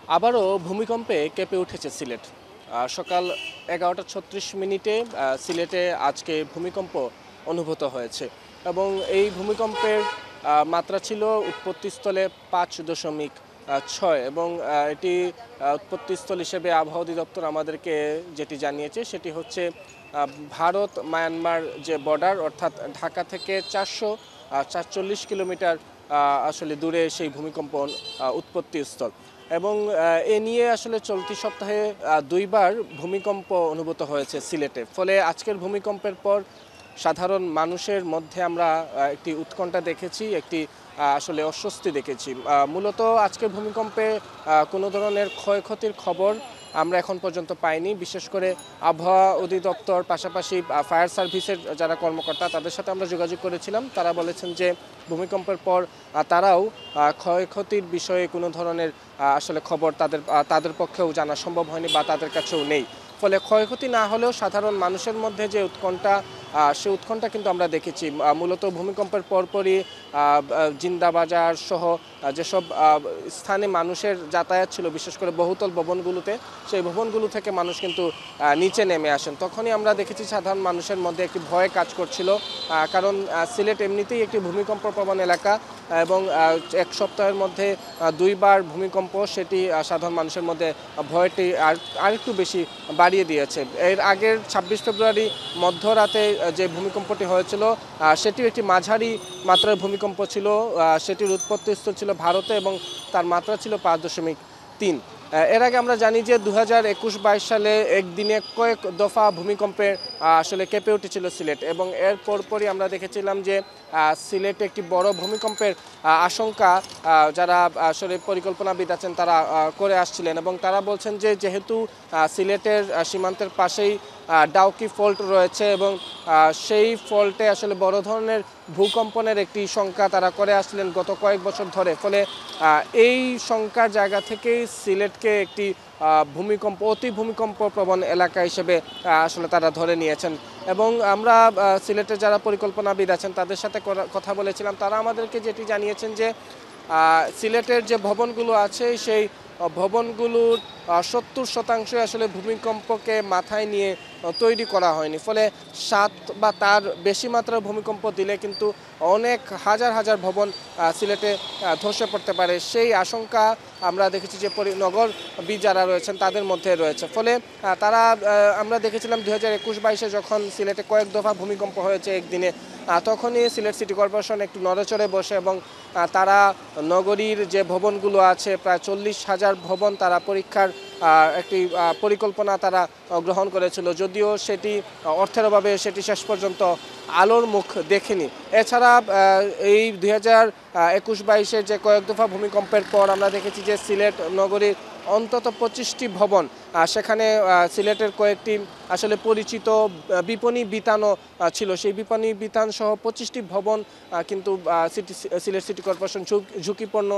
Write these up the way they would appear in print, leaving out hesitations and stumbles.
আবারও ভূমিকম্পে কেঁপে উঠেছে সিলেট। সকাল 11টা 36 মিনিটে সিলেটে আজকে ভূমিকম্প অনুভূত হয়েছে এবং এই ভূমিকম্পের মাত্রা ছিল উৎপত্তিস্থলে 5.6 এবং এটি উৎপত্তিস্থল হিসেবে আবহাওয়া অধিদপ্তর আমাদেরকে যেটি জানিয়েছে সেটি হচ্ছে ভারত মায়ানমার যে বর্ডার, অর্থাৎ ঢাকা থেকে 440 কিলোমিটার আসলে দূরে সেই ভূমিকম্প উৎপত্তিস্থল। এবং এ নিয়ে আসলে চলতি সপ্তাহে দুইবার ভূমিকম্প অনুভূত হয়েছে সিলেটে। ফলে আজকের ভূমিকম্পের পর সাধারণ মানুষের মধ্যে আমরা একটি উৎকণ্ঠা দেখেছি, একটি আসলে অস্বস্তি দেখেছি। মূলত আজকের ভূমিকম্পে কোনো ধরনের ক্ষয়ক্ষতির খবর আমরা এখন পর্যন্ত পাইনি। বিশেষ করে আবহাওয়া অধিদপ্তর পাশাপাশি ফায়ার সার্ভিসের যারা কর্মকর্তা তাদের সাথে আমরা যোগাযোগ করেছিলাম। তারা বলেছেন যে ভূমিকম্পের পর তারাও ক্ষয়ক্ষতির বিষয়ে কোনো ধরনের আসলে খবর তাদের পক্ষেও জানা সম্ভব হয়নি বা তাদের কাছেও নেই। ফলে ক্ষয়ক্ষতি না হলেও সাধারণ মানুষের মধ্যে যে উৎকণ্ঠা, সে উৎকণ্ঠা কিন্তু আমরা দেখেছি। মূলত ভূমিকম্পের পরপরই জিন্দাবাজার সহ যেসব স্থানে মানুষের যাতায়াত ছিল, বিশেষ করে বহুতল ভবনগুলোতে, সেই ভবনগুলো থেকে মানুষ কিন্তু নিচে নেমে আসেন। তখনই আমরা দেখেছি সাধারণ মানুষের মধ্যে একটি ভয় কাজ করছিল, কারণ সিলেট এমনিতেই একটি ভূমিকম্প প্রবণ এলাকা এবং এক সপ্তাহের মধ্যে দুইবার ভূমিকম্প, সেটি সাধারণ মানুষের মধ্যে ভয়টি আরেকটু বেশি বাড়িয়ে দিয়েছে। এর আগের 26 ফেব্রুয়ারি মধ্যরাতে যে ভূমিকম্পটি হয়েছিল সেটিও একটি মাঝারি মাত্রার ভূমিকম্প ছিল। সেটির উৎপত্তিস্থল ছিল ভারতে এবং তার মাত্রা ছিল 5.3। এর আগে আমরা জানি যে 2021-22 সালে একদিনে কয়েক দফা ভূমিকম্পে আসলে কেঁপে উঠেছিল সিলেট, এবং এর পরপরই আমরা দেখেছিলাম যে সিলেটে একটি বড় ভূমিকম্পের আশঙ্কা যারা আসলে পরিকল্পনাবিদ আছেন তারা করে আসছিলেন, এবং তারা বলছেন যে যেহেতু সিলেটের সীমান্তের পাশেই ডাউকি ফল্ট রয়েছে এবং সেই ফল্টে আসলে বড় ধরনের ভূকম্পনের একটি শঙ্কা তারা করে আসছিলেন গত কয়েক বছর ধরে। ফলে এই শঙ্কার জায়গা থেকেই সিলেটকে একটি অতি ভূমিকম্প প্রবণ এলাকা হিসেবে আসলে তারা ধরে নিয়েছেন। এবং আমরা সিলেটের যারা পরিকল্পনাবিদ আছেন তাদের সাথে কথা বলেছিলাম। তারা আমাদেরকে যেটি জানিয়েছেন যে সিলেটের যে ভবনগুলো আছে সেই ভবনগুলোর 70% আসলে ভূমিকম্পকে মাথায় নিয়ে তৈরি করা হয়নি। ফলে 7 বা তার বেশি মাত্রার ভূমিকম্প দিলে কিন্তু অনেক হাজার হাজার ভবন সিলেটে ধসে পড়তে পারে, সেই আশঙ্কা আমরা দেখেছি যে নগরবিদ যারা রয়েছেন তাদের মধ্যে রয়েছে। ফলে তারা আমরা দেখেছিলাম 2021-22-এ যখন সিলেটে কয়েক দফা ভূমিকম্প হয়েছে একদিনে, তখনই সিলেট সিটি কর্পোরেশন একটু নড়েচড়ে বসে এবং তারা নগরীর যে ভবনগুলো আছে প্রায় 40,000 ভবন তারা পরীক্ষার একটি পরিকল্পনা তারা গ্রহণ করেছিল, যদিও সেটি অর্থের অভাবে সেটি শেষ পর্যন্ত আলোর মুখ দেখেনি। এছাড়া এই 2021-22-এর যে কয়েক দফা ভূমিকম্পের পর আমরা দেখেছি যে সিলেট নগরীর অন্তত 25টি ভবন, সেখানে সিলেটের কয়েকটি আসলে পরিচিত বিপণী বিতানও ছিল, সেই বিপণী বিতান সহ 25টি ভবন কিন্তু সিলেট সিটি কর্পোরেশন ঝুঁকিপূর্ণ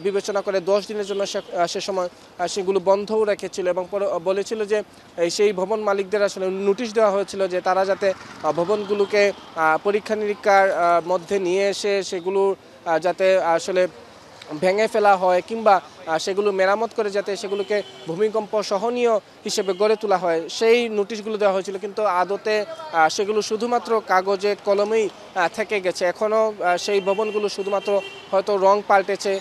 বিবেচনা করে 10 দিনের জন্য সে সময় সেগুলো বন্ধও রেখেছিল এবং বলেছিল যে সেই ভবন মালিকদের আসলে নোটিশ দেওয়া হয়েছিল যে তারা যাতে ভবনগুলোকে পরীক্ষা নিরীক্ষার মধ্যে নিয়ে এসে সেগুলো যাতে আসলে ভেঙে ফেলা হয় কিংবা সেগুলো মেরামত করে যাতে সেগুলোকে ভূমিকম্প সহনীয় হিসেবে গড়ে তোলা হয়, সেই নোটিশগুলো দেওয়া হয়েছিল। কিন্তু আদতে সেগুলো শুধুমাত্র কাগজে কলমেই থেকে গেছে। এখনও সেই ভবনগুলো শুধুমাত্র হয়তো রং পাল্টেছে,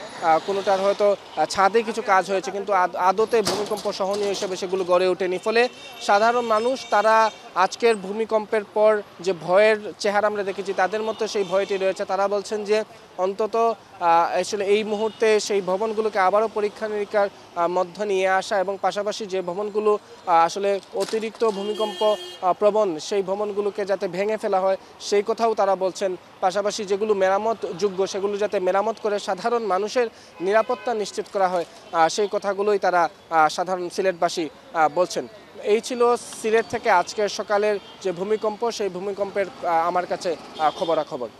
কোনোটার হয়তো ছাদে কিছু কাজ হয়েছে, কিন্তু আদতে ভূমিকম্প সহনীয় হিসেবে সেগুলো গড়ে ওঠেনি। ফলে সাধারণ মানুষ তারা আজকের ভূমিকম্পের পর যে ভয়ের চেহারা আমরা দেখেছি তাদের মধ্যে সেই ভয়টি রয়েছে। তারা বলছেন যে অন্তত আসলে এই মুহূর্তে সেই ভবনগুলোকে আবারও পরীক্ষা নিরীক্ষার মধ্যে নিয়ে আসা এবং পাশাপাশি যে ভবনগুলো আসলে অতিরিক্ত ভূমিকম্প প্রবণ সেই ভবনগুলোকে যাতে ভেঙে ফেলা হয় সেই কথাও তারা বলছেন। পাশাপাশি যেগুলো মেরামত যোগ্য সেগুলো যাতে মেরামত করে সাধারণ মানুষের নিরাপত্তা নিশ্চিত করা হয়, সেই কথাগুলোই তারা সাধারণ সিলেটবাসী বলছেন। এই ছিল সিলেট থেকে আজকের সকালের যে ভূমিকম্প, সেই ভূমিকম্পের আমার কাছে খবরাখবর।